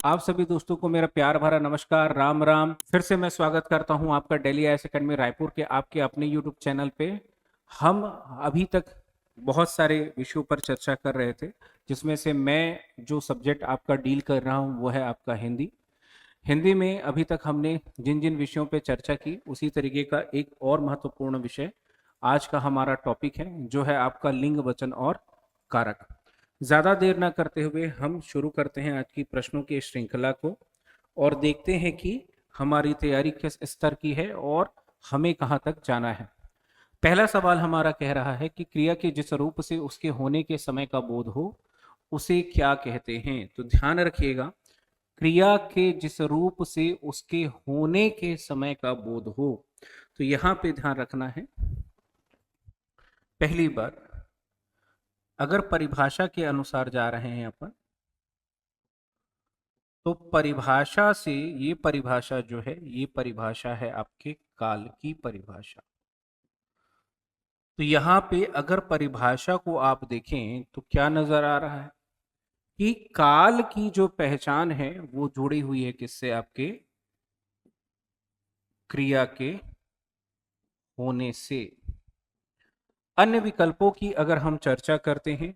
आप सभी दोस्तों को मेरा प्यार भरा नमस्कार, राम राम। फिर से मैं स्वागत करता हूं आपका डेली आईएएस एकेडमी रायपुर के आपके अपने यूट्यूब चैनल पे। हम अभी तक बहुत सारे विषयों पर चर्चा कर रहे थे, जिसमें से मैं जो सब्जेक्ट आपका डील कर रहा हूं वो है आपका हिंदी। हिंदी में अभी तक हमने जिन जिन विषयों पे चर्चा की, उसी तरीके का एक और महत्वपूर्ण विषय आज का हमारा टॉपिक है, जो है आपका लिंग वचन और कारक। ज्यादा देर ना करते हुए हम शुरू करते हैं आज की प्रश्नों की श्रृंखला को और देखते हैं कि हमारी तैयारी किस स्तर की है और हमें कहां तक जाना है। पहला सवाल हमारा कह रहा है कि क्रिया के जिस रूप से उसके होने के समय का बोध हो उसे क्या कहते हैं। तो ध्यान रखिएगा, क्रिया के जिस रूप से उसके होने के समय का बोध हो, तो यहां पे ध्यान रखना है। पहली बात, अगर परिभाषा के अनुसार जा रहे हैं अपन, तो परिभाषा से ये परिभाषा जो है, ये परिभाषा है आपके काल की परिभाषा। तो यहां पे अगर परिभाषा को आप देखें तो क्या नजर आ रहा है कि काल की जो पहचान है वो जुड़ी हुई है किससे, आपके क्रिया के होने से। अन्य विकल्पों की अगर हम चर्चा करते हैं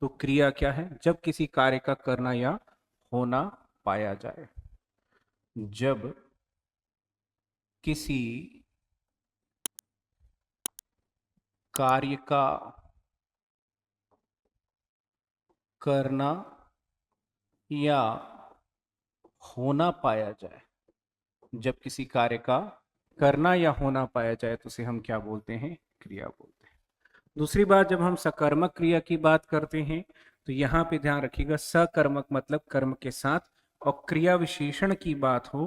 तो क्रिया क्या है, जब किसी कार्य का करना या होना पाया जाए। जब किसी कार्य का करना या होना पाया जाए, जब किसी कार्य का करना या होना पाया जाए तो उसे हम क्या बोलते हैं, क्रिया बोलते हैं। दूसरी बात, जब हम सकर्मक क्रिया की बात करते हैं तो यहां पे ध्यान रखिएगा, सकर्मक मतलब कर्म के साथ, और क्रिया विशेषण की बात हो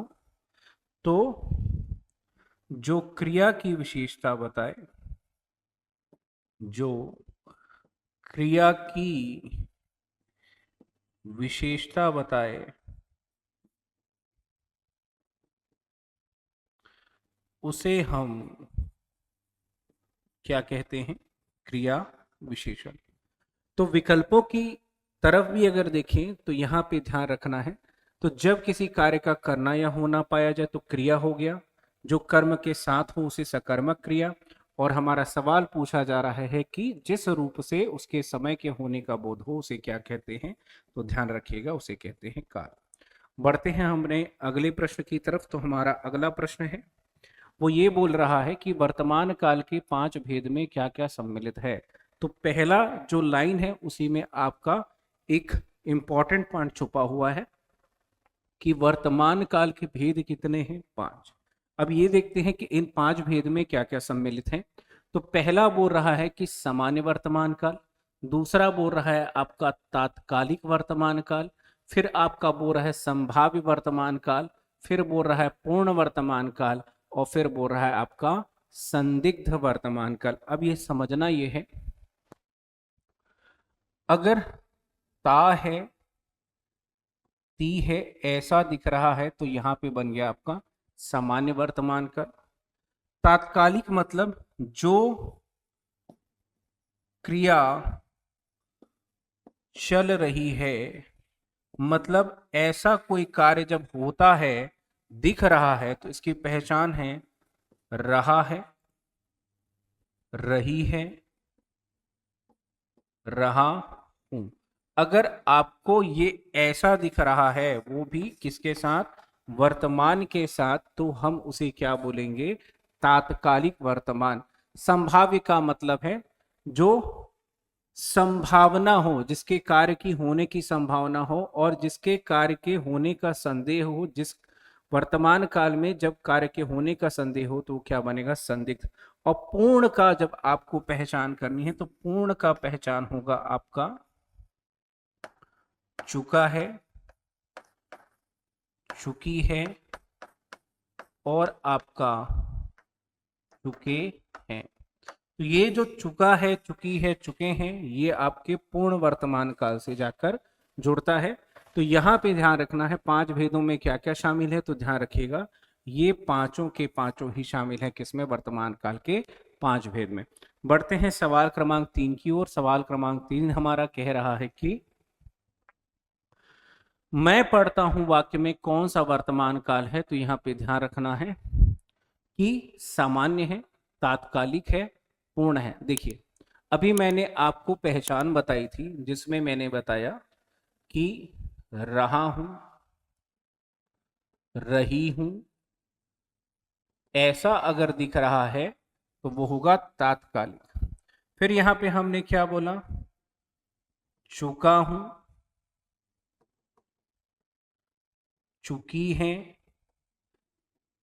तो जो क्रिया की विशेषता बताए, जो क्रिया की विशेषता बताए, उसे हम क्या कहते हैं, क्रिया विशेषण। तो विकल्पों की तरफ भी अगर देखें तो यहां पे ध्यान रखना है, तो जब किसी कार्य का करना या होना पाया जाए तो क्रिया हो गया, जो कर्म के साथ हो उसे सकर्मक क्रिया। और हमारा सवाल पूछा जा रहा है कि जिस रूप से उसके समय के होने का बोध हो उसे क्या कहते हैं, तो ध्यान रखिएगा उसे कहते हैं काल। बढ़ते हैं हमने अगले प्रश्न की तरफ। तो हमारा अगला प्रश्न है, वो ये बोल रहा है कि वर्तमान काल के 5 भेद में क्या क्या सम्मिलित है। तो पहला जो लाइन है उसी में आपका एक इंपॉर्टेंट पॉइंट छुपा हुआ है कि वर्तमान काल के भेद कितने हैं, 5। अब ये देखते हैं कि इन 5 भेद में क्या क्या सम्मिलित है। तो पहला बोल रहा है कि सामान्य वर्तमान काल, दूसरा बोल रहा है आपका तात्कालिक वर्तमान काल, फिर आपका बोल रहा है संभाव्य वर्तमान काल, फिर बोल रहा है पूर्ण वर्तमान काल, और फिर बोल रहा है आपका संदिग्ध वर्तमान काल। अब ये समझना ये है, अगर ता है, ती है, ऐसा दिख रहा है तो यहां पे बन गया आपका सामान्य वर्तमान काल। तात्कालिक मतलब जो क्रिया चल रही है, मतलब ऐसा कोई कार्य जब होता है, दिख रहा है, तो इसकी पहचान है रहा है, रही है, रहा हूं। अगर आपको ये ऐसा दिख रहा है, वो भी किसके साथ, वर्तमान के साथ, तो हम उसे क्या बोलेंगे, तात्कालिक वर्तमान। संभाव्य का मतलब है जो संभावना हो, जिसके कार्य की होने की संभावना हो और जिसके कार्य के होने का संदेह हो। जिस वर्तमान काल में जब कार्य के होने का संदेह हो तो वो क्या बनेगा, संदिग्ध। और पूर्ण का जब आपको पहचान करनी है तो पूर्ण का पहचान होगा आपका चुका है, चुकी है, और आपका चुके हैं। तो ये जो चुका है, चुकी है, चुके हैं, ये आपके पूर्ण वर्तमान काल से जाकर जुड़ता है। तो यहां पे ध्यान रखना है 5 भेदों में क्या क्या शामिल है, तो ध्यान रखिएगा ये पांचों के पांचों ही शामिल है किसमें, वर्तमान काल के 5 भेद में। बढ़ते हैं सवाल क्रमांक 3 की ओर। सवाल क्रमांक 3 हमारा कह रहा है कि मैं पढ़ता हूं वाक्य में कौन सा वर्तमान काल है, तो यहां पे ध्यान रखना है कि सामान्य है, तात्कालिक है, पूर्ण है। देखिए, अभी मैंने आपको पहचान बताई थी जिसमें मैंने बताया कि रहा हूं, रही हूं, ऐसा अगर दिख रहा है तो वो होगा तात्कालिक। फिर यहां पे हमने क्या बोला, चुका हूं, चुकी हैं,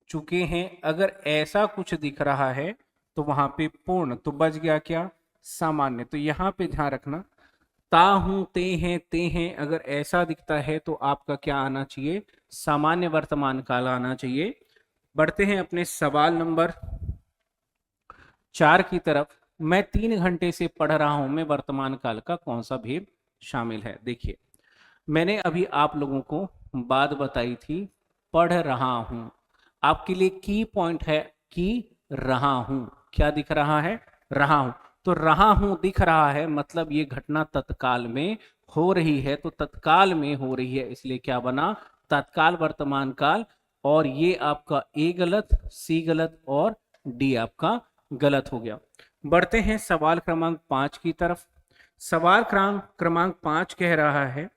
चुके हैं, अगर ऐसा कुछ दिख रहा है तो वहां पे पूर्ण, तो बच गया क्या, सामान्य। तो यहां पे ध्यान रखना, ता हूं, ते हैं, अगर ऐसा दिखता है तो आपका क्या आना चाहिए, सामान्य वर्तमान काल आना चाहिए। बढ़ते हैं अपने सवाल नंबर 4 की तरफ। मैं 3 घंटे से पढ़ रहा हूं में वर्तमान काल का कौन सा भेद शामिल है। देखिए, मैंने अभी आप लोगों को बात बताई थी, पढ़ रहा हूं। आपके लिए की पॉइंट है कि रहा हूं, क्या दिख रहा है, रहा हूं। तो रहा हूं दिख रहा है मतलब ये घटना तत्काल में हो रही है, तो तत्काल में हो रही है, इसलिए क्या बना, तत्काल वर्तमान काल। और ये आपका ए गलत, सी गलत और डी आपका गलत हो गया। बढ़ते हैं सवाल क्रमांक 5 की तरफ। सवाल क्रमांक 5 कह रहा है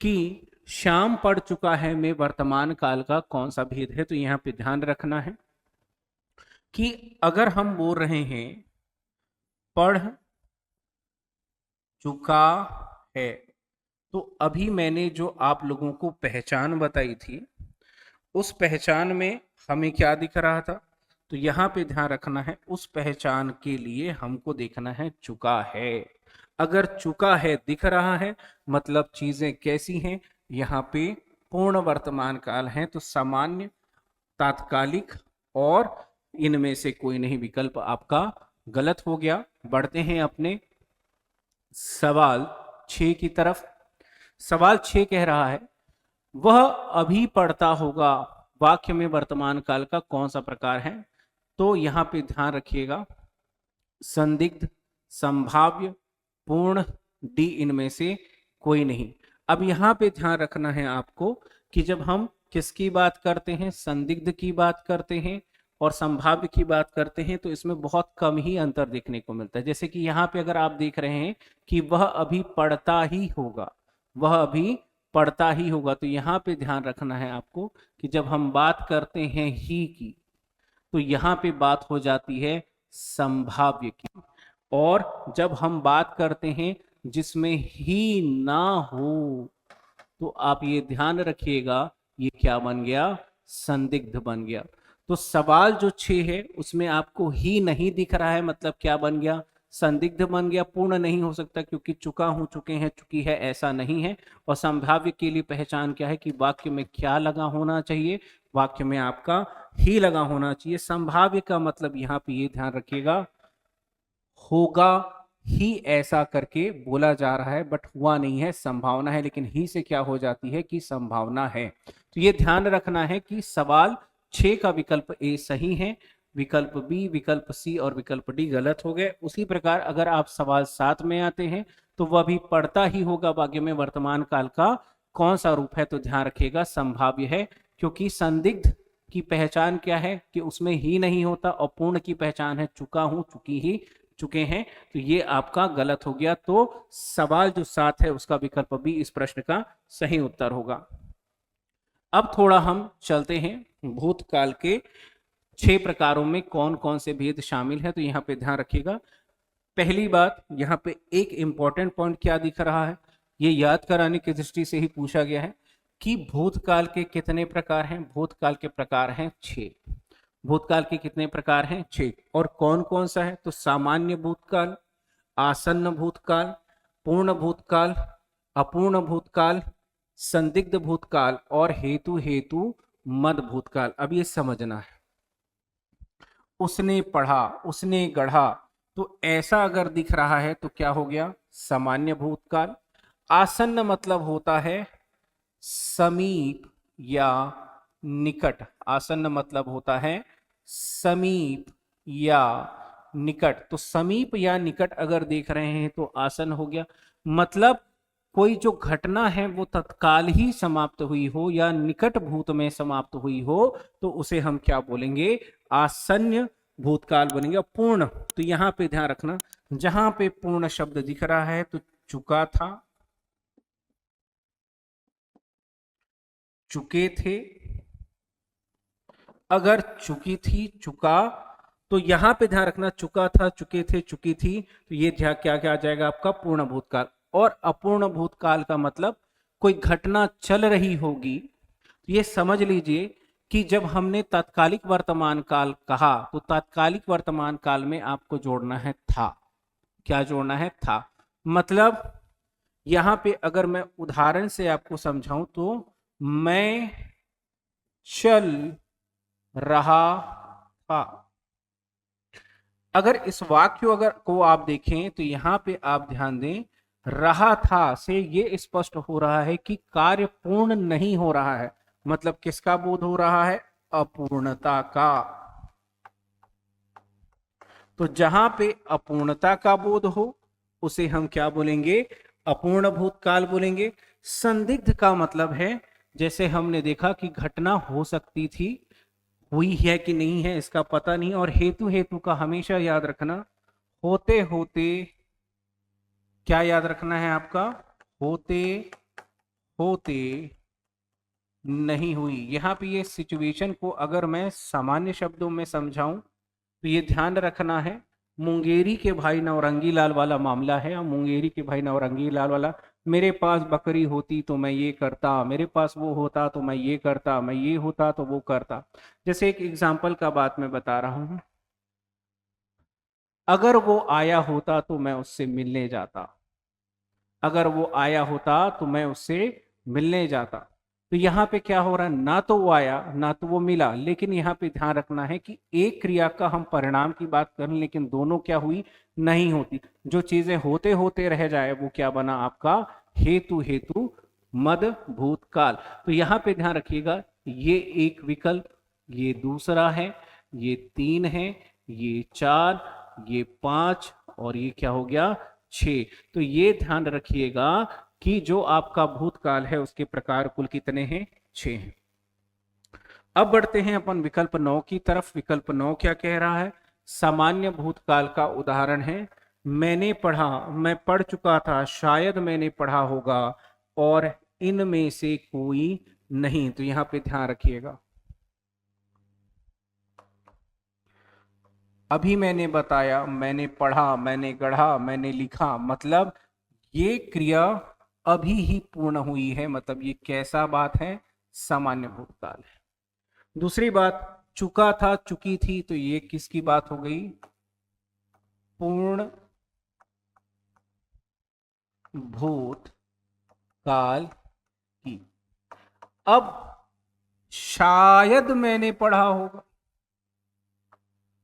कि श्याम पढ़ चुका है में वर्तमान काल का कौन सा भेद है। तो यहां पे ध्यान रखना है कि अगर हम बोल रहे हैं पढ़ चुका है, तो अभी मैंने जो आप लोगों को पहचान बताई थी उस पहचान में हमें क्या दिख रहा था, तो यहां पे ध्यान रखना है, उस पहचान के लिए हमको देखना है चुका है। अगर चुका है दिख रहा है मतलब चीजें कैसी हैं, यहाँ पे पूर्ण वर्तमान काल है, तो सामान्य, तात्कालिक और इनमें से कोई नहीं विकल्प आपका गलत हो गया। बढ़ते हैं अपने सवाल 6 की तरफ। सवाल 6 कह रहा है वह अभी पढ़ता होगा वाक्य में वर्तमान काल का कौन सा प्रकार है। तो यहां पे ध्यान रखिएगा, संदिग्ध, संभाव्य, पूर्ण, डी इनमें से कोई नहीं। अब यहां पे ध्यान रखना है आपको कि जब हम किसकी बात करते हैं, संदिग्ध की बात करते हैं और संभाव्य की बात करते हैं, तो इसमें बहुत कम ही अंतर देखने को मिलता है। जैसे कि यहाँ पे अगर आप देख रहे हैं कि वह अभी पढ़ता ही होगा, वह अभी पढ़ता ही होगा, तो यहाँ पे ध्यान रखना है आपको कि जब हम बात करते हैं ही की, तो यहाँ पे बात हो जाती है संभाव्य की। और जब हम बात करते हैं जिसमें ही ना हो, तो आप ये ध्यान रखिएगा ये क्या बन गया, संदिग्ध बन गया। तो सवाल जो 6 है उसमें आपको ही नहीं दिख रहा है मतलब क्या बन गया, संदिग्ध बन गया। पूर्ण नहीं हो सकता क्योंकि चुका हूं, चुके हैं, चुकी है, ऐसा नहीं है। और संभाव्य के लिए पहचान क्या है कि वाक्य में क्या लगा होना चाहिए, वाक्य में आपका ही लगा होना चाहिए। संभाव्य का मतलब यहाँ पे ये ध्यान रखिएगा, होगा ही ऐसा करके बोला जा रहा है बट हुआ नहीं है, संभावना है, लेकिन ही से क्या हो जाती है कि संभावना है। तो ये ध्यान रखना है कि सवाल 6 का विकल्प ए सही है, विकल्प बी, विकल्प सी और विकल्प डी गलत हो गए। उसी प्रकार अगर आप सवाल 7 में आते हैं तो वह भी पढ़ता ही होगा वाक्य में वर्तमान काल का कौन सा रूप है, तो ध्यान रखिएगा संभाव्य है, क्योंकि संदिग्ध की पहचान क्या है कि उसमें ही नहीं होता और पूर्ण की पहचान है चुका हूं, चुकी ही, चुके हैं। तो ये आपका गलत हो गया। तो सवाल जो 7 है उसका विकल्प बी इस प्रश्न का सही उत्तर होगा। अब थोड़ा हम चलते हैं भूतकाल के 6 प्रकारों में कौन कौन से भेद शामिल है। तो यहाँ पे ध्यान रखिएगा, पहली बात यहाँ पे एक इंपॉर्टेंट पॉइंट क्या दिख रहा है, ये याद कराने की दृष्टि से ही पूछा गया है कि भूतकाल के कितने प्रकार हैं। भूतकाल के प्रकार हैं 6। भूतकाल के कितने प्रकार हैं, 6। और कौन कौन सा है, तो सामान्य भूतकाल, आसन्न भूतकाल, पूर्ण भूतकाल, अपूर्ण भूतकाल, संदिग्ध भूतकाल और हेतु हेतु मद भूतकाल। अब ये समझना है, उसने पढ़ा, उसने गढ़ा, तो ऐसा अगर दिख रहा है तो क्या हो गया, सामान्य भूतकाल। आसन्न मतलब होता है समीप या निकट, आसन्न मतलब होता है समीप या निकट। तो समीप या निकट अगर देख रहे हैं तो आसन्न हो गया, मतलब कोई जो घटना है वो तत्काल ही समाप्त हुई हो या निकट भूत में समाप्त हुई हो तो उसे हम क्या बोलेंगे, आसन्न भूतकाल बोलेंगे। और पूर्ण, तो यहां पे ध्यान रखना, जहां पे पूर्ण शब्द दिख रहा है तो चुका था, चुके थे, अगर चुकी थी, चुका, तो यहां पे ध्यान रखना चुका था, चुके थे, चुकी थी, तो ये क्या क्या आ जाएगा आपका पूर्ण भूतकाल। और अपूर्ण भूतकाल का मतलब कोई घटना चल रही होगी, तो ये समझ लीजिए कि जब हमने तात्कालिक वर्तमान काल कहा तो तात्कालिक वर्तमान काल में आपको जोड़ना है था। क्या जोड़ना है, था। मतलब यहां पे अगर मैं उदाहरण से आपको समझाऊं तो मैं चल रहा था। अगर इस वाक्य अगर को आप देखें तो यहां पे आप ध्यान दें, रहा था से ये स्पष्ट हो रहा है कि कार्य पूर्ण नहीं हो रहा है। मतलब किसका बोध हो रहा है, अपूर्णता का। तो जहां पे अपूर्णता का बोध हो उसे हम क्या बोलेंगे, अपूर्ण भूतकाल बोलेंगे। संदिग्ध का मतलब है, जैसे हमने देखा कि घटना हो सकती थी, हुई है कि नहीं है इसका पता नहीं। और हेतु, हेतु का हमेशा याद रखना, होते होते, क्या याद रखना है आपका, होते होते नहीं हुई। यहां पे ये सिचुएशन को अगर मैं सामान्य शब्दों में समझाऊं तो ये ध्यान रखना है, मुंगेरी के भाई नौरंगी लाल वाला मामला है। और मुंगेरी के भाई नौरंगी लाल वाला, मेरे पास बकरी होती तो मैं ये करता, मेरे पास वो होता तो मैं ये करता, मैं ये होता तो वो करता। जैसे एक एग्जाम्पल का बात मैं बता रहा हूं, अगर वो आया होता तो मैं उससे मिलने जाता, अगर वो आया होता तो मैं उससे मिलने जाता। तो यहाँ पे क्या हो रहा है, ना तो वो आया ना तो वो मिला। लेकिन यहाँ पे ध्यान रखना है कि एक क्रिया का हम परिणाम की बात करें लेकिन दोनों क्या हुई, नहीं होती। जो चीजें होते होते रह जाए वो क्या बना आपका, हेतु, हेतु मद भूतकाल। तो यहाँ पे ध्यान रखिएगा, ये एक विकल्प, ये दूसरा है, ये तीन है, ये चार, ये पांच, और ये क्या हो गया, 6। तो ये ध्यान रखिएगा कि जो आपका भूतकाल है उसके प्रकार कुल कितने हैं, 6 हैं। अब बढ़ते हैं अपन विकल्प 9 की तरफ। विकल्प 9 क्या कह रहा है, सामान्य भूतकाल का उदाहरण है, मैंने पढ़ा, मैं पढ़ चुका था, शायद मैंने पढ़ा होगा, और इनमें से कोई नहीं। तो यहां पे ध्यान रखिएगा, अभी मैंने बताया, मैंने पढ़ा, मैंने गढ़ा, मैंने लिखा, मतलब ये क्रिया अभी ही पूर्ण हुई है। मतलब ये कैसा बात है, सामान्य भूतकाल है। दूसरी बात, चुका था, चुकी थी, तो ये किसकी बात हो गई, पूर्ण भूतकाल की। अब शायद मैंने पढ़ा होगा,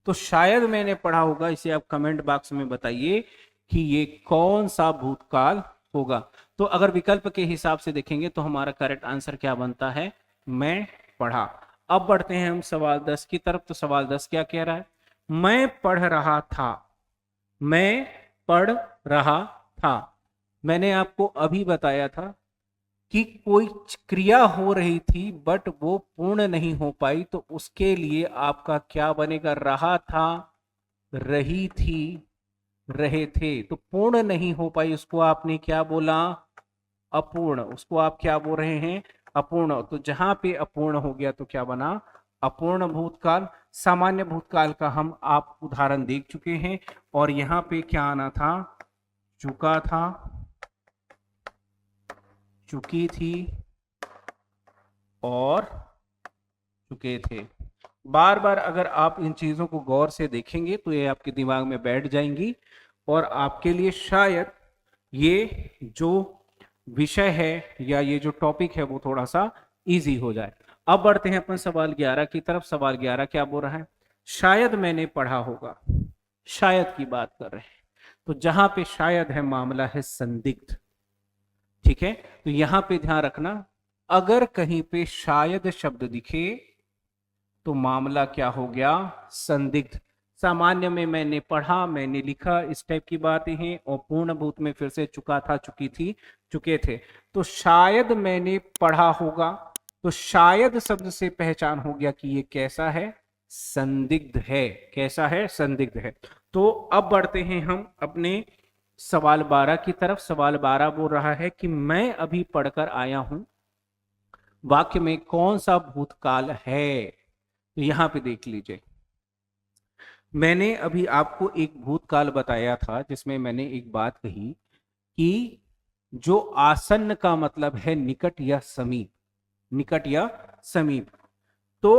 तो शायद मैंने पढ़ा होगा, इसे आप कमेंट बॉक्स में बताइए कि ये कौन सा भूतकाल होगा। तो अगर विकल्प के हिसाब से देखेंगे तो हमारा करेक्ट आंसर क्या बनता है, मैं पढ़ा। अब बढ़ते हैं हम सवाल 10 की तरफ। तो सवाल 10 क्या कह रहा है, मैं पढ़ रहा था, मैं पढ़ रहा था। मैंने आपको अभी बताया था कि कोई क्रिया हो रही थी बट वो पूर्ण नहीं हो पाई, तो उसके लिए आपका क्या बनेगा, रहा था, रही थी, रहे थे। तो पूर्ण नहीं हो पाई उसको आपने क्या बोला, अपूर्ण। उसको आप क्या बोल रहे हैं, अपूर्ण। तो जहां पे अपूर्ण हो गया तो क्या बना, अपूर्ण भूतकाल। सामान्य भूतकाल का हम आप उदाहरण देख चुके हैं, और यहां पे क्या आना था, चुका था, चुकी थी, और चुके थे। बार बार अगर आप इन चीजों को गौर से देखेंगे तो ये आपके दिमाग में बैठ जाएंगी, और आपके लिए शायद ये जो विषय है या ये जो टॉपिक है वो थोड़ा सा इजी हो जाए। अब बढ़ते हैं अपन सवाल 11 की तरफ। सवाल 11 क्या बोल रहा है, शायद मैंने पढ़ा होगा, शायद की बात कर रहे हैं। तो जहां पे शायद है मामला है संदिग्ध, ठीक है। तो यहां पे ध्यान रखना, अगर कहीं पे शायद शब्द दिखे तो मामला क्या हो गया, संदिग्ध। सामान्य में मैंने पढ़ा, मैंने लिखा, इस टाइप की बातें हैं, और पूर्ण भूत में फिर से चुका था, चुकी थी, चुके थे। तो शायद मैंने पढ़ा होगा, तो शायद शब्द से पहचान हो गया कि ये कैसा है, संदिग्ध है। कैसा है, संदिग्ध है। तो अब बढ़ते हैं हम अपने सवाल 12 की तरफ। सवाल 12 बोल रहा है कि मैं अभी पढ़कर आया हूं, वाक्य में कौन सा भूतकाल है। तो यहां पे देख लीजिए, मैंने अभी आपको एक भूतकाल बताया था जिसमें मैंने एक बात कही कि जो आसन्न का मतलब है निकट या समीप, निकट या समीप। तो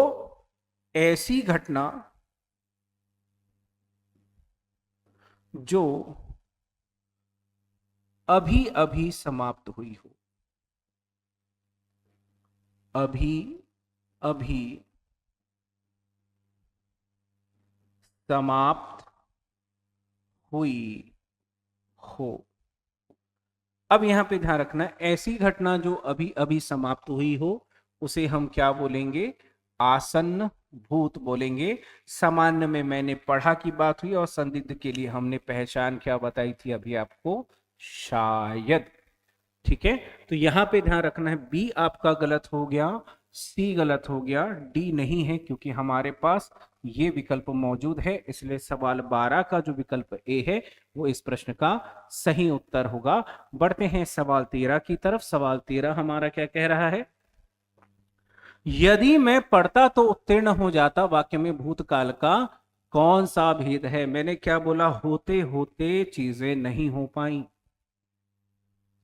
ऐसी घटना जो अभी अभी समाप्त हुई हो, अभी अभी समाप्त हुई हो। अब यहां पे ध्यान रखना, ऐसी घटना जो अभी अभी समाप्त हुई हो उसे हम क्या बोलेंगे, आसन्न भूत बोलेंगे। सामान्य में मैंने पढ़ा की बात हुई और संदिग्ध के लिए हमने पहचान क्या बताई थी अभी आपको, शायद। ठीक है, तो यहां पे ध्यान रखना है, बी आपका गलत हो गया, सी गलत हो गया, डी नहीं है, क्योंकि हमारे पास ये विकल्प मौजूद है। इसलिए सवाल 12 का जो विकल्प ए है वो इस प्रश्न का सही उत्तर होगा। बढ़ते हैं सवाल 13 की तरफ। सवाल 13 हमारा क्या कह रहा है, यदि मैं पढ़ता तो उत्तीर्ण हो जाता, वाक्य में भूतकाल का कौन सा भेद है। मैंने क्या बोला, होते होते चीजें नहीं हो पाई।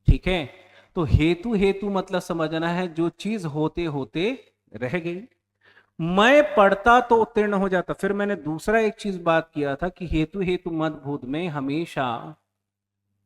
ठीक है, तो हेतु हेतु मतलब समझना है, जो चीज होते होते रह गई। मैं पढ़ता तो उत्तीर्ण हो जाता। फिर मैंने दूसरा एक चीज बात किया था कि हेतु हेतु मत भूत में हमेशा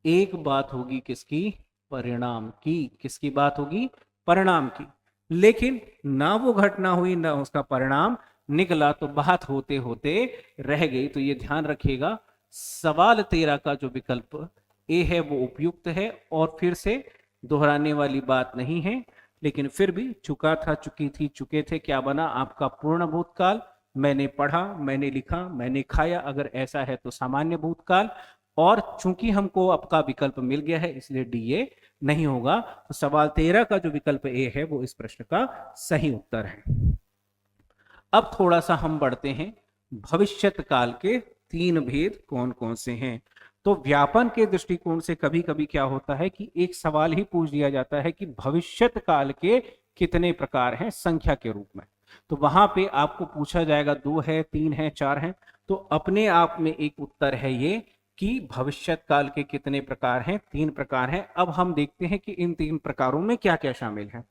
एक बात होगी, किसकी, परिणाम की। किसकी बात होगी, परिणाम की। लेकिन ना वो घटना हुई ना उसका परिणाम निकला, तो बात होते होते रह गई। तो ये ध्यान रखिएगा, सवाल 13 का जो विकल्प ए है वो उपयुक्त है और फिर से दोहराने वाली बात नहीं है। लेकिन फिर भी चुका था, चुकी थी, चुके थे, क्या बना आपका पूर्ण भूतकाल। मैंने पढ़ा, मैंने लिखा, मैंने खाया, अगर ऐसा है तो सामान्य भूतकाल। और चूंकि हमको आपका विकल्प मिल गया है इसलिए डी ए नहीं होगा। तो सवाल 13 का जो विकल्प ए है वो इस प्रश्न का सही उत्तर है। अब थोड़ा सा हम बढ़ते हैं, भविष्यत काल के तीन भेद कौन कौन से हैं। तो व्यापन के दृष्टिकोण से कभी कभी क्या होता है कि एक सवाल ही पूछ दिया जाता है कि भविष्यत काल के कितने प्रकार हैं संख्या के रूप में। तो वहां पे आपको पूछा जाएगा 2 है, 3 है, 4 है। तो अपने आप में एक उत्तर है ये कि भविष्यत काल के कितने प्रकार हैं, 3 प्रकार हैं। अब हम देखते हैं कि इन 3 प्रकारों में क्या क्या शामिल है।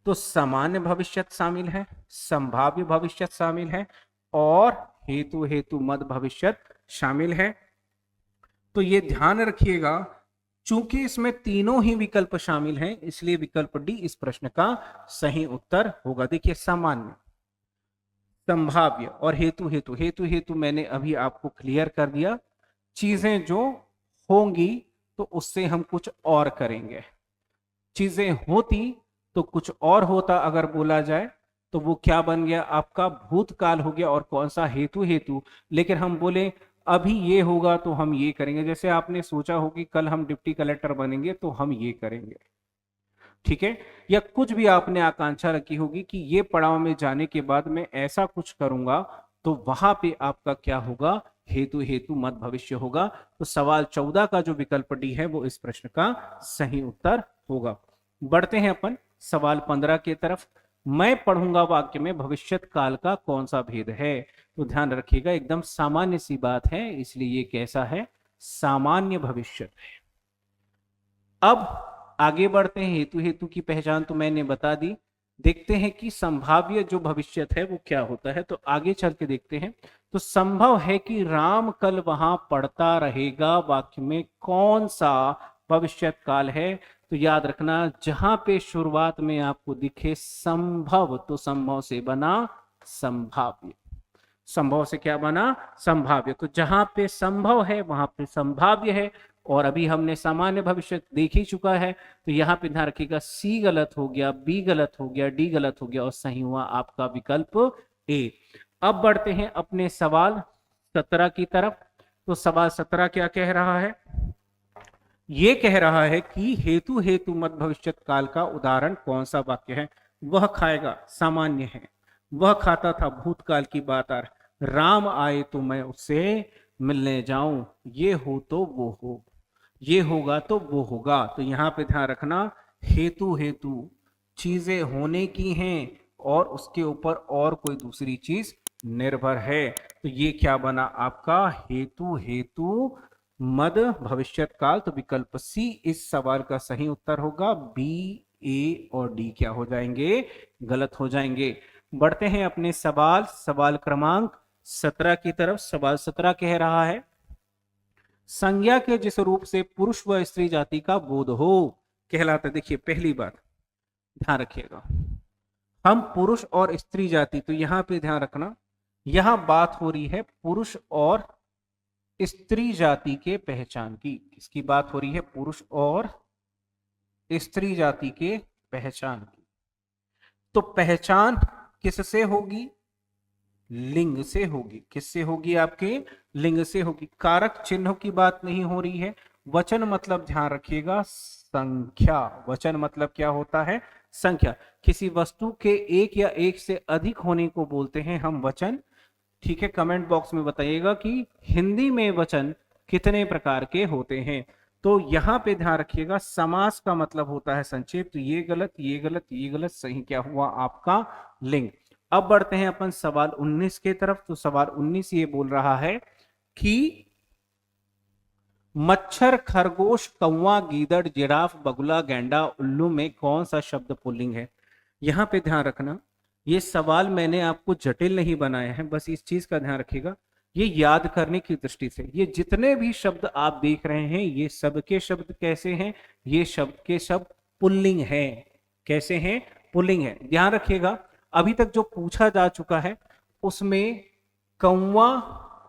तो सामान्य भविष्यत शामिल है, संभाव्य भविष्यत शामिल है और हेतु हेतु मद भविष्यत शामिल है। तो ये ध्यान रखिएगा, चूंकि इसमें तीनों ही विकल्प शामिल हैं इसलिए विकल्प डी इस प्रश्न का सही उत्तर होगा। देखिए, सामान्य, संभाव्य और हेतु हेतु। हेतु हेतु मैंने अभी आपको क्लियर कर दिया, चीजें जो होंगी तो उससे हम कुछ और करेंगे। चीजें होती तो कुछ और होता, अगर बोला जाए तो वो क्या बन गया, आपका भूतकाल हो गया। और कौन सा, हेतु हेतु। लेकिन हम बोले अभी ये होगा तो हम ये करेंगे। जैसे आपने सोचा हो कि कल हम डिप्टी कलेक्टर बनेंगे तो हम ये करेंगे, ठीक है। या कुछ भी आपने आकांक्षा रखी होगी कि ये पड़ाव में जाने के बाद मैं ऐसा कुछ करूंगा, तो वहां पे आपका क्या होगा, हेतु हेतु मत भविष्य होगा। तो सवाल 14 का जो विकल्प डी है वो इस प्रश्न का सही उत्तर होगा। बढ़ते हैं अपन सवाल 15 की तरफ। मैं पढ़ूंगा वाक्य में भविष्यत काल का कौन सा भेद है। तो ध्यान रखिएगा, एकदम सामान्य सी बात है इसलिए ये कैसा है, सामान्य भविष्यत है। अब आगे बढ़ते हैं, हेतु हेतु की पहचान तो मैंने बता दी। देखते हैं कि संभाव्य जो भविष्यत है वो क्या होता है। तो आगे चल के देखते हैं। तो संभव है कि राम कल वहां पढ़ता रहेगा, वाक्य में कौन सा भविष्यत काल है। तो याद रखना, जहां पे शुरुआत में आपको दिखे संभव, तो संभव से बना संभाव्य। संभव से क्या बना, संभाव्य। तो जहां पे संभव है वहां पे संभाव्य है। और अभी हमने सामान्य भविष्य देख ही चुका है। तो यहां पे ध्यान रखिएगा, सी गलत हो गया, बी गलत हो गया, डी गलत हो गया और सही हुआ आपका विकल्प ए। अब बढ़ते हैं अपने सवाल 17 की तरफ। तो सवाल 17 क्या कह रहा है, ये कह रहा है कि हेतु हेतु मत भविष्यत काल का उदाहरण कौन सा वाक्य है? वह खाएगा सामान्य है, वह खाता था भूतकाल की बात आ रही, राम आए तो मैं उससे मिलने जाऊं, ये हो तो वो हो, ये होगा तो वो होगा। तो यहां पे ध्यान रखना, हेतु हेतु चीजें होने की हैं और उसके ऊपर और कोई दूसरी चीज निर्भर है। तो ये क्या बना आपका? हेतु हेतु मद भविष्यत काल। तो विकल्प सी इस सवाल का सही उत्तर होगा। बी, ए और डी क्या हो जाएंगे? गलत हो जाएंगे। बढ़ते हैं अपने सवाल क्रमांक 17 की तरफ। सवाल 17 कह रहा है, संज्ञा के जिस रूप से पुरुष व स्त्री जाति का बोध हो कहलाता। देखिए पहली बात ध्यान रखिएगा, हम पुरुष और स्त्री जाति, तो यहां पे ध्यान रखना, यहां बात हो रही है पुरुष और स्त्री जाति के पहचान की। किसकी बात हो रही है? पुरुष और स्त्री जाति के पहचान की। तो पहचान किससे होगी? लिंग से होगी। किससे होगी? आपके लिंग से होगी। कारक चिन्हों की बात नहीं हो रही है। वचन मतलब ध्यान रखिएगा संख्या। वचन मतलब क्या होता है? संख्या। किसी वस्तु के एक या एक से अधिक होने को बोलते हैं हम वचन। ठीक है, कमेंट बॉक्स में बताइएगा कि हिंदी में वचन कितने प्रकार के होते हैं। तो यहां पे ध्यान रखिएगा, समास का मतलब होता है संक्षेप। तो ये गलत, ये गलत, ये गलत, सही क्या हुआ आपका? लिंग। अब बढ़ते हैं अपन सवाल 19 के तरफ। तो सवाल 19 ये बोल रहा है कि मच्छर, खरगोश, कौवा, गीदड़, जिराफ, बगुला, गैंडा, उल्लू में कौन सा शब्द पुल्लिंग है? यहां पे ध्यान रखना, ये सवाल मैंने आपको जटिल नहीं बनाया है, बस इस चीज का ध्यान रखिएगा। ये याद करने की दृष्टि से, ये जितने भी शब्द आप देख रहे हैं, ये सबके शब्द कैसे हैं? ये शब्द के शब्द पुल्लिंग है। कैसे हैं? पुल्लिंग है। ध्यान रखिएगा, अभी तक जो पूछा जा चुका है उसमें कौवा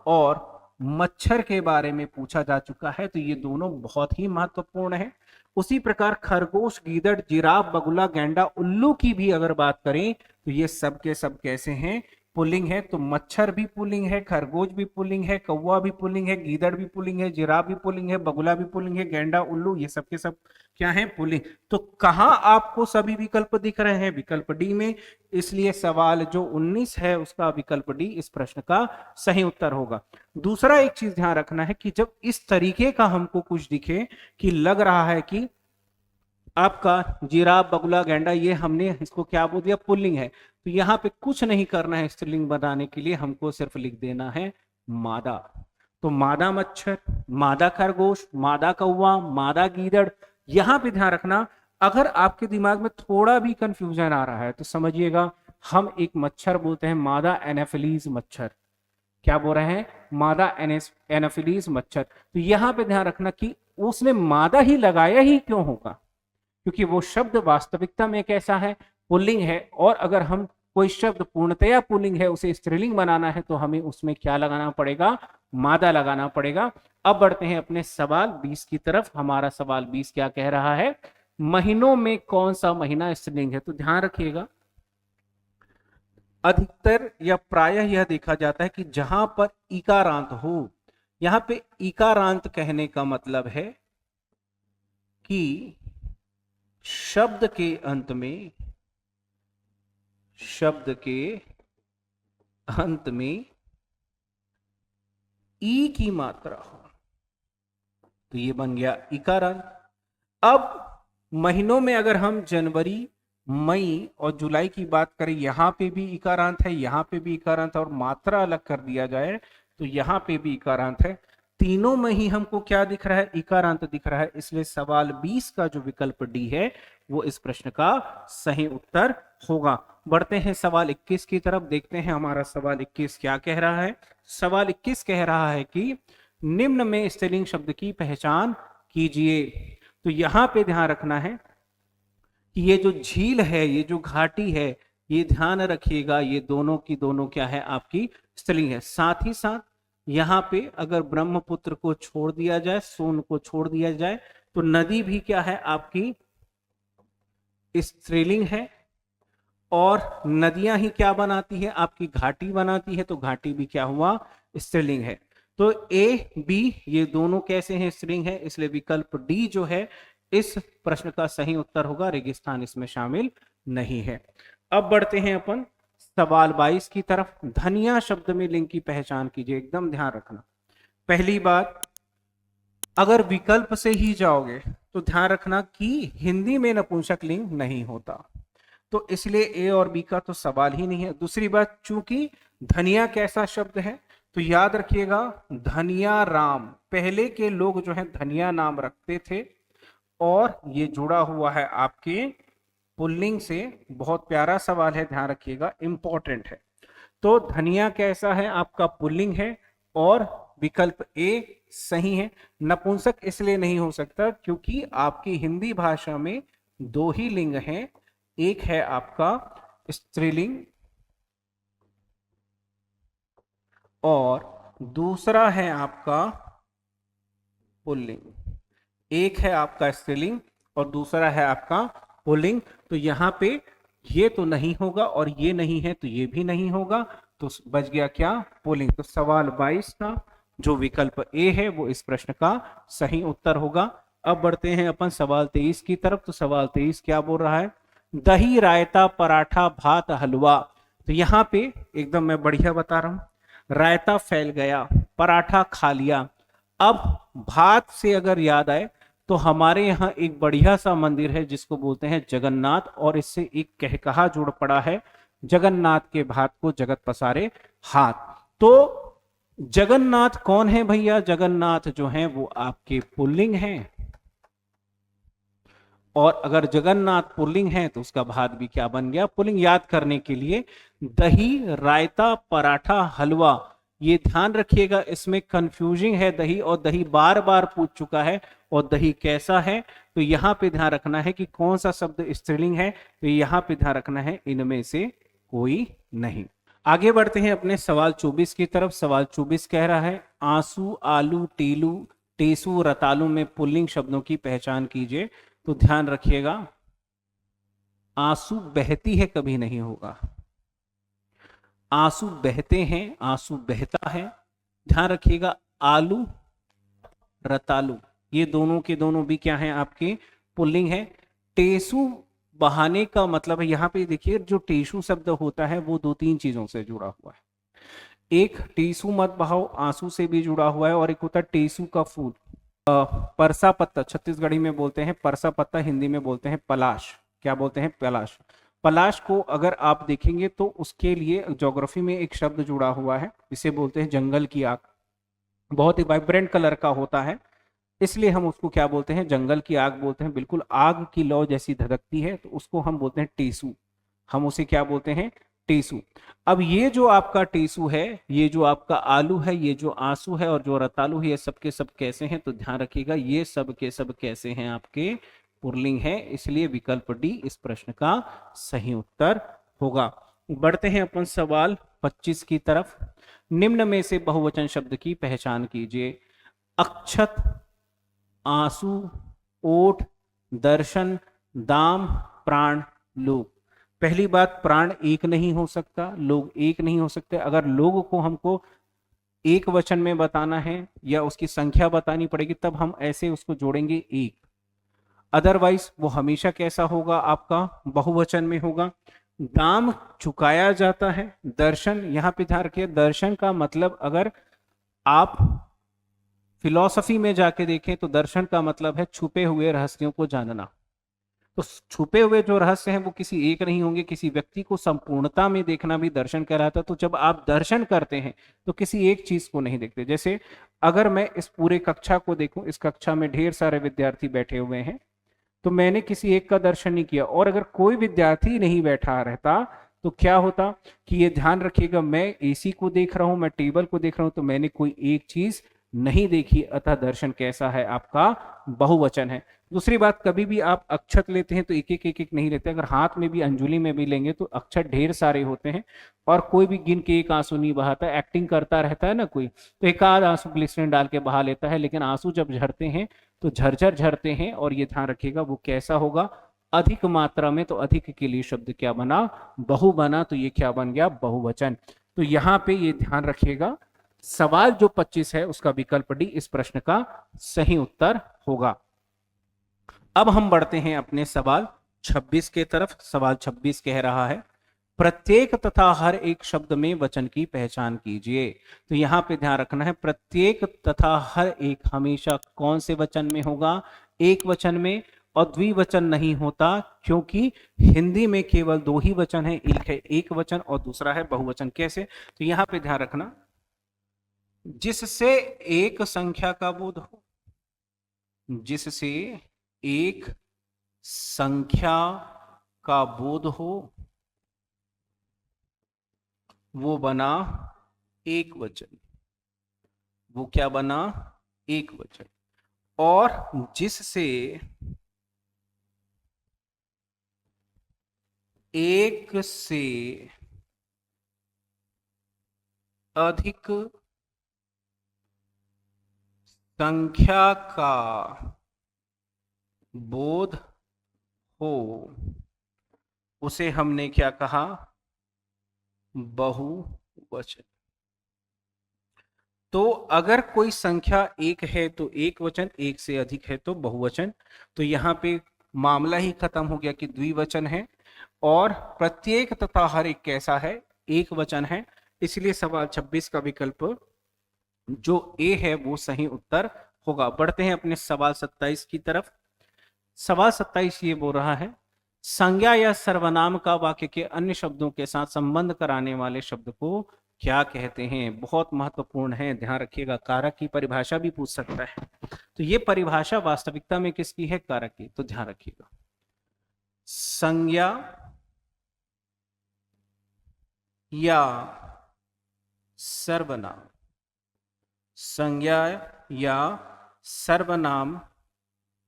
और मच्छर के बारे में पूछा जा चुका है, तो ये दोनों बहुत ही महत्वपूर्ण है। उसी प्रकार खरगोश, गीदड़, जिराफ, बगुला, गैंडा, उल्लू की भी अगर बात करें तो ये सब के सब कैसे हैं? पुल्लिंग है। तो मच्छर भी पुल्लिंग है, खरगोश भी पुल्लिंग है, कौवा भी पुल्लिंग है, गीदड़ भी पुल्लिंग है, जिराफ भी पुल्लिंग है, बगुला भी पुल्लिंग है, गैंडा, उल्लू, ये सब के सब क्या है? पुल्लिंग। तो कहां आपको सभी विकल्प दिख रहे हैं? विकल्प डी में। इसलिए सवाल जो 19 है उसका विकल्प डी इस प्रश्न का सही उत्तर होगा। दूसरा एक चीज ध्यान रखना है कि जब इस तरीके का हमको कुछ दिखे कि लग रहा है कि आपका जिराफ, बगुला, गैंडा, ये हमने इसको क्या बोल दिया? पुल्लिंग है, तो यहां पे कुछ नहीं करना है स्त्रीलिंग बनाने के लिए, हमको सिर्फ लिख देना है मादा। तो मादा मच्छर, मादा खरगोश, मादा कौवा, मादा गीदड़। यहां पे ध्यान रखना, अगर आपके दिमाग में थोड़ा भी कंफ्यूजन आ रहा है तो समझिएगा, हम एक मच्छर बोलते हैं मादा एनाफिलीज मच्छर। क्या बोल रहे हैं? मादा एनाफिलीज मच्छर। तो यहां पे ध्यान रखना कि उसने मादा ही लगाया ही क्यों होगा? क्योंकि वो शब्द वास्तविकता में कैसा है? पुल्लिंग है। और अगर हम कोई शब्द पूर्णतया पुल्लिंग है, उसे स्त्रीलिंग बनाना है, तो हमें उसमें क्या लगाना पड़ेगा? मादा लगाना पड़ेगा। अब बढ़ते हैं अपने सवाल 20 की तरफ। हमारा सवाल 20 क्या कह रहा है? महीनों में कौन सा महीना स्त्रीलिंग है? तो ध्यान रखिएगा, अधिकतर या प्रायः यह देखा जाता है कि जहां पर इकारांत हो, यहां पे इकारांत कहने का मतलब है कि शब्द के अंत में ई की मात्रा हो, तो ये बन गया इकारांत। अब महीनों में अगर हम जनवरी, मई और जुलाई की बात करें, यहां पे भी इकारांत है, यहां पे भी इकारांत है, और मात्रा अलग कर दिया जाए तो यहां पे भी इकारांत है। तीनों में ही हमको क्या दिख रहा है? इकारांत दिख रहा है। इसलिए सवाल 20 का जो विकल्प डी है वो इस प्रश्न का सही उत्तर होगा। बढ़ते हैं सवाल 21 की तरफ, देखते हैं हमारा सवाल 21 क्या कह रहा है। सवाल 21 कह रहा है कि निम्न में स्त्रीलिंग शब्द की पहचान कीजिए। तो यहां पे ध्यान रखना है कि ये जो झील है, ये जो घाटी है, ये ध्यान रखिएगा, ये दोनों की दोनों क्या है? आपकी स्त्रीलिंग है। साथ ही साथ यहाँ पे अगर ब्रह्मपुत्र को छोड़ दिया जाए, सोन को छोड़ दिया जाए, तो नदी भी क्या है? आपकी स्त्रीलिंग है। और नदियां ही क्या बनाती है? आपकी घाटी बनाती है, तो घाटी भी क्या हुआ? स्त्रीलिंग है। तो ए बी ये दोनों कैसे हैं, स्त्रीलिंग है, इसलिए विकल्प डी जो है इस प्रश्न का सही उत्तर होगा, रेगिस्तान इसमें शामिल नहीं है। अब बढ़ते हैं अपन सवाल 22 की तरफ। धनिया शब्द में लिंग की पहचान कीजिए, एकदम ध्यान रखना। पहली बात, अगर विकल्प से ही जाओगे तो ध्यान रखना कि हिंदी में नपुंसक लिंग नहीं होता, तो इसलिए ए और बी का तो सवाल ही नहीं है। दूसरी बात, चूंकि धनिया कैसा शब्द है, तो याद रखिएगा धनिया राम, पहले के लोग जो है धनिया नाम रखते थे, और ये जुड़ा हुआ है आपके पुल्लिंग से। बहुत प्यारा सवाल है, ध्यान रखिएगा, इंपॉर्टेंट है। तो धनिया कैसा है, आपका पुल्लिंग है, और विकल्प ए सही है। नपुंसक इसलिए नहीं हो सकता क्योंकि आपकी हिंदी भाषा में दो ही लिंग हैं, एक है आपका स्त्रीलिंग और दूसरा है आपका पुल्लिंग। एक है आपका स्त्रीलिंग और दूसरा है आपका पुल्लिंग। तो यहां पे ये तो नहीं होगा और ये नहीं है तो ये भी नहीं होगा, तो बच गया क्या, पुल्लिंग। तो सवाल 22 का जो विकल्प ए है वो इस प्रश्न का सही उत्तर होगा। अब बढ़ते हैं अपन सवाल 23 की तरफ। तो सवाल 23 क्या बोल रहा है, दही रायता पराठा भात हलवा। तो यहाँ पे एकदम मैं बढ़िया बता रहा हूं, रायता फैल गया, पराठा खा लिया। अब भात से अगर याद आए तो हमारे यहाँ एक बढ़िया सा मंदिर है जिसको बोलते हैं जगन्नाथ, और इससे एक कहकहा जुड़ पड़ा है, जगन्नाथ के भात को जगत पसारे हाथ। तो जगन्नाथ कौन है भैया, जगन्नाथ जो है वो आपके पुल्लिंग हैं, और अगर जगन्नाथ पुल्लिंग है तो उसका भात भी क्या बन गया, पुल्लिंग। याद करने के लिए दही रायता पराठा हलवा, ये ध्यान रखिएगा, इसमें कंफ्यूजिंग है दही, और दही बार बार पूछ चुका है, और दही कैसा है, तो यहां पे ध्यान रखना है कि कौन सा शब्द स्त्रीलिंग है, तो यहां पे ध्यान रखना है इनमें से कोई नहीं। आगे बढ़ते हैं अपने सवाल 24 की तरफ। सवाल 24 कह रहा है, आंसू आलू टीलू टेसू रतालू में पुल्लिंग शब्दों की पहचान कीजिए। तो ध्यान रखिएगा, आंसू बहती है कभी नहीं होगा, आंसू बहते हैं, आंसू बहता है। ध्यान रखिएगा, आलू रतालू ये दोनों के दोनों भी क्या हैं, आपके पुल्लिंग है। टेसू बहाने का मतलब है, यहां पे देखिए जो टेसू शब्द होता है वो दो तीन चीजों से जुड़ा हुआ है। एक टेसू मत बहाओ, आंसू से भी जुड़ा हुआ है, और एक होता है टेसू का फूल, परसा पत्ता, छत्तीसगढ़ी में बोलते हैं परसा पत्ता, हिंदी में बोलते हैं पलाश। क्या बोलते हैं, पलाश। पलाश को अगर आप देखेंगे तो उसके लिए ज्योग्राफी में एक शब्द जुड़ा हुआ है, इसे बोलते हैं जंगल की आग। बहुत ही वाइब्रेंट कलर का होता है, इसलिए हम उसको क्या बोलते हैं, जंगल की आग बोलते हैं। बिल्कुल आग की लौ जैसी धधकती है, तो उसको हम बोलते हैं टेसू। हम उसे क्या बोलते हैं, टेसू। अब ये जो आपका टेसू है, ये जो आपका आलू है, ये जो आंसू है, और जो रतालू है, ये सब के सब कैसे हैं, तो ध्यान रखिएगा ये सब के सब कैसे हैं, आपके पुल्लिंग है, इसलिए विकल्प डी इस प्रश्न का सही उत्तर होगा। बढ़ते हैं अपन सवाल 25 की तरफ। निम्न में से बहुवचन शब्द की पहचान कीजिए। अक्षत, आंसू, ओठ, दर्शन, दाम, प्राण, लोग। पहली बात, प्राण एक नहीं हो सकता, लोग एक नहीं हो सकते। अगर लोग को हमको एक वचन में बताना है या उसकी संख्या बतानी पड़ेगी तब हम ऐसे उसको जोड़ेंगे एक, अदरवाइज वो हमेशा कैसा होगा, आपका बहुवचन में होगा। दाम चुकाया जाता है, दर्शन, यहां पे ध्यान रखिए, दर्शन का मतलब अगर आप फिलॉसफी में जाके देखें तो दर्शन का मतलब है छुपे हुए रहस्यों को जानना। तो छुपे हुए जो रहस्य हैं वो किसी एक नहीं होंगे, किसी व्यक्ति को संपूर्णता में देखना भी दर्शन कहलाता है। तो जब आप दर्शन करते हैं तो किसी एक चीज को नहीं देखते। जैसे अगर मैं इस पूरे कक्षा को देखूं, इस कक्षा में ढेर सारे विद्यार्थी बैठे हुए हैं, तो मैंने किसी एक का दर्शन नहीं किया, और अगर कोई विद्यार्थी नहीं बैठा रहता तो क्या होता कि ये ध्यान रखिएगा, मैं एसी को देख रहा हूं, मैं टेबल को देख रहा हूं, तो मैंने कोई एक चीज नहीं देखी, अतः दर्शन कैसा है, आपका बहुवचन है। दूसरी बात, कभी भी आप अक्षत लेते हैं तो एक एक नहीं लेते, अगर हाथ में भी अंजुली में भी लेंगे तो अक्षत ढेर सारे होते हैं, और कोई भी गिन के एक आंसू नहीं बहाता, एक्टिंग करता रहता है ना कोई, तो एक आध आंसू ग्लिसरीन डाल के बहा लेता है, लेकिन आंसू जब झरते हैं तो झरझर झरते हैं, और ये ध्यान रखिएगा वो कैसा होगा, अधिक मात्रा में। तो अधिक के लिए शब्द क्या बना, बहु बना, तो ये क्या बन गया, बहुवचन। तो यहाँ पे ये ध्यान रखिएगा, सवाल जो 25 है उसका विकल्प डी इस प्रश्न का सही उत्तर होगा। अब हम बढ़ते हैं अपने सवाल 26 के तरफ। सवाल 26 कह रहा है प्रत्येक तथा हर एक शब्द में वचन की पहचान कीजिए। तो यहां पे ध्यान रखना है, प्रत्येक तथा हर एक हमेशा कौन से वचन में होगा? एक वचन में, और द्विवचन नहीं होता, क्योंकि हिंदी में केवल दो ही वचन है, एक है एक वचन और दूसरा है बहुवचन। कैसे? तो यहां पे ध्यान रखना, जिससे एक संख्या का बोध हो, जिससे एक संख्या का बोध हो, वो बना एक वचन। वो क्या बना? एक वचन। और जिससे एक से अधिक संख्या का बोध हो, उसे हमने क्या कहा? बहुवचन। तो अगर कोई संख्या एक है तो एक वचन, एक से अधिक है तो बहुवचन। तो यहां पे मामला ही खत्म हो गया कि द्विवचन है, और प्रत्येक तथा हर एक कैसा है? एक वचन है। इसलिए सवाल 26 का विकल्प जो ए है वो सही उत्तर होगा। बढ़ते हैं अपने सवाल 27 की तरफ। सवाल 27 ये बोल रहा है संज्ञा या सर्वनाम का वाक्य के अन्य शब्दों के साथ संबंध कराने वाले शब्द को क्या कहते हैं? बहुत महत्वपूर्ण है, ध्यान रखिएगा। कारक की परिभाषा भी पूछ सकता है। तो ये परिभाषा वास्तविकता में किसकी है? कारक की। तो ध्यान रखिएगा, संज्ञा या सर्वनाम, संज्ञा या सर्वनाम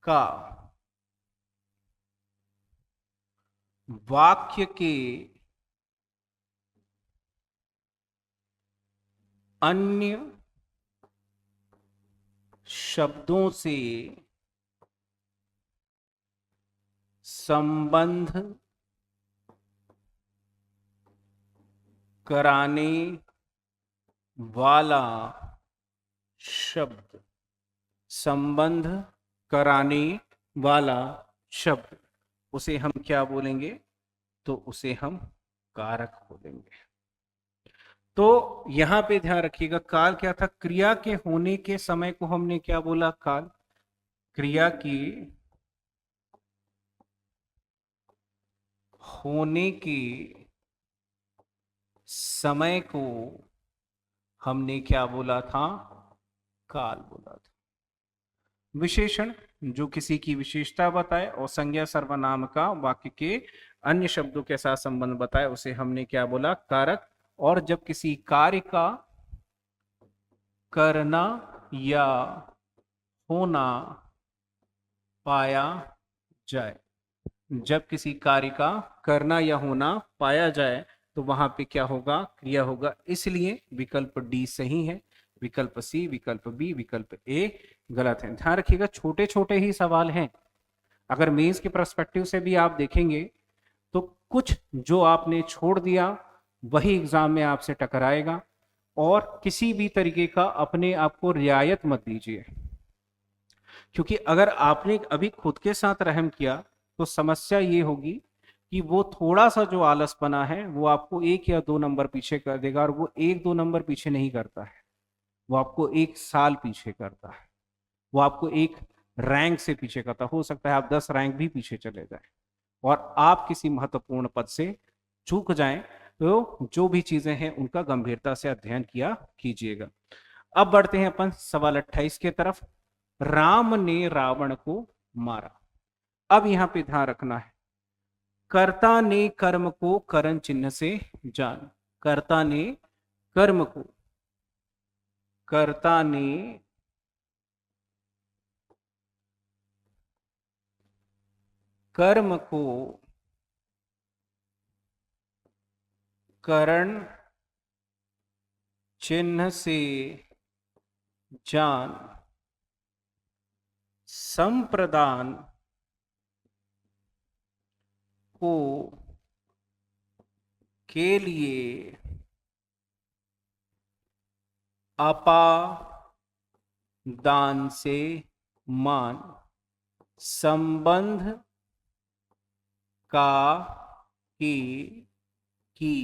का वाक्य के अन्य शब्दों से संबंध कराने वाला शब्द, संबंध कराने वाला शब्द, उसे हम क्या बोलेंगे? तो उसे हम कारक बोलेंगे। तो यहां पे ध्यान रखिएगा, काल क्या था? क्रिया के होने के समय को हमने क्या बोला? काल। क्रिया की होने के समय को हमने क्या बोला था? काल बोला था। विशेषण जो किसी की विशेषता बताए, और संज्ञा सर्वनाम का वाक्य के अन्य शब्दों के साथ संबंध बताए, उसे हमने क्या बोला? कारक। और जब किसी कार्य का करना या होना पाया जाए, जब किसी कार्य का करना या होना पाया जाए, तो वहां पे क्या होगा? क्रिया होगा। इसलिए विकल्प डी सही है, विकल्प सी, विकल्प बी, विकल्प ए गलत है। ध्यान रखिएगा, छोटे छोटे ही सवाल हैं। अगर मेंस के पर्सपेक्टिव से भी आप देखेंगे तो कुछ जो आपने छोड़ दिया वही एग्जाम में आपसे टकराएगा। और किसी भी तरीके का अपने आप को रियायत मत दीजिए, क्योंकि अगर आपने अभी खुद के साथ रहम किया तो समस्या ये होगी कि वो थोड़ा सा जो आलसपना है वो आपको एक या दो नंबर पीछे कर देगा, और वो एक दो नंबर पीछे नहीं करता है, वो आपको एक साल पीछे करता है, वो आपको एक रैंक से पीछे करता। हो सकता है आप 10 रैंक भी पीछे चले जाए और आप किसी महत्वपूर्ण पद से चूक जाएं। तो जो भी चीजें हैं उनका गंभीरता से अध्ययन किया कीजिएगा। अब बढ़ते हैं अपन सवाल 28 के तरफ। राम ने रावण को मारा। अब यहां पे ध्यान रखना है, कर्ता ने कर्म को करण चिन्ह से जान। कर्ता ने कर्म को, कर्ता ने कर्म को करण चिन्ह से जान, संप्रदान को के लिए अपादान से मान संबंध का के की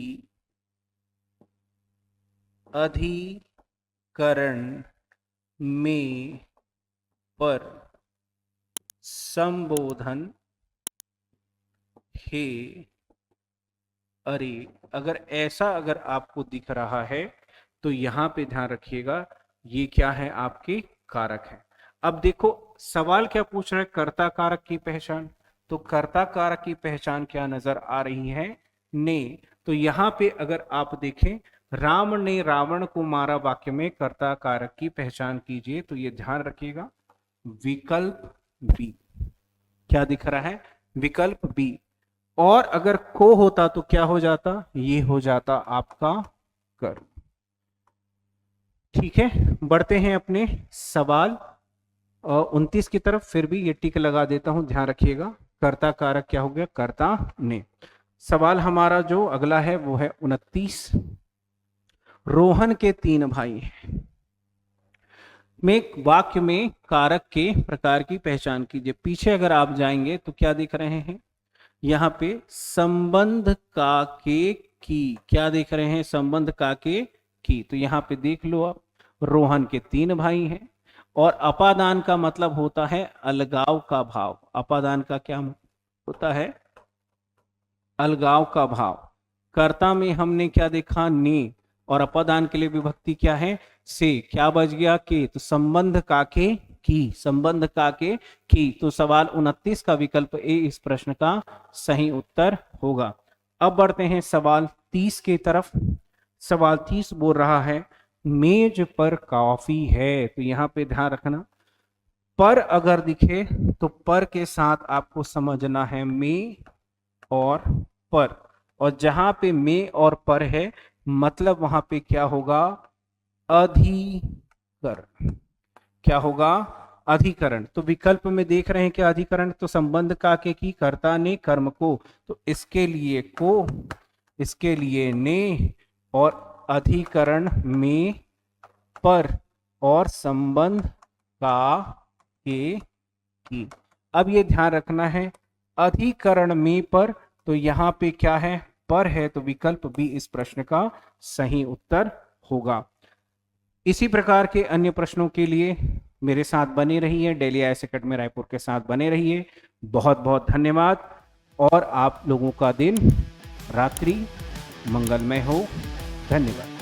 अधिकरण में पर संबोधन है। अरे अगर ऐसा अगर आपको दिख रहा है तो यहां पे ध्यान रखिएगा, ये क्या है, आपके कारक है। अब देखो सवाल क्या पूछ रहा है, कर्ता कारक की पहचान। तो कर्ता कारक की पहचान क्या नजर आ रही है, ने। तो यहां पे अगर आप देखें, राम ने रावण को मारा वाक्य में कर्ता कारक की पहचान कीजिए, तो ये ध्यान रखिएगा विकल्प बी। क्या दिख रहा है, विकल्प बी। और अगर को होता तो क्या हो जाता, ये हो जाता आपका कर। ठीक है, बढ़ते हैं अपने सवाल 29 की तरफ। फिर भी ये टिक लगा देता हूं, ध्यान रखिएगा। कर्ता कारक क्या हो गया, कर्ता ने। सवाल हमारा जो अगला है वो है 29। रोहन के 3 भाई हैं। में वाक्य में कारक के प्रकार की पहचान कीजिए। पीछे अगर आप जाएंगे तो क्या दिख रहे हैं, यहां पे संबंध का के की। क्या देख रहे हैं, संबंध का के की। तो यहां पे देख लो आप, रोहन के 3 भाई हैं। और अपादान का मतलब होता है अलगाव का भाव। अपादान का क्या होता है, अलगाव का भाव। कर्ता में हमने क्या देखा, ने। और अपादान के लिए विभक्ति क्या है, से। क्या बच गया, के। तो संबंध का के की, संबंध का के की। तो सवाल 29 का विकल्प ए इस प्रश्न का सही उत्तर होगा। अब बढ़ते हैं सवाल 30 की तरफ। सवाल 30 बोल रहा है मेज पर कॉफी है। तो यहां पे ध्यान रखना, पर अगर दिखे तो पर के साथ आपको समझना है में और पर। और जहां पे में और पर है मतलब वहां पे क्या होगा, अधिकरण। क्या होगा, अधिकरण। तो विकल्प में देख रहे हैं क्या, अधिकरण। तो संबंध का के की, कर्ता ने कर्म को, तो इसके लिए को, इसके लिए ने। और अधिकरण में पर और संबंध का के की। अब ये ध्यान रखना है, अधिकरण में पर, तो यहां पे क्या है, पर है। तो विकल्प बी इस प्रश्न का सही उत्तर होगा। इसी प्रकार के अन्य प्रश्नों के लिए मेरे साथ बने रहिए, डेली आईएएस एकेडमी रायपुर के साथ बने रहिए। बहुत बहुत धन्यवाद और आप लोगों का दिन रात्रि मंगलमय हो। धन्यवाद।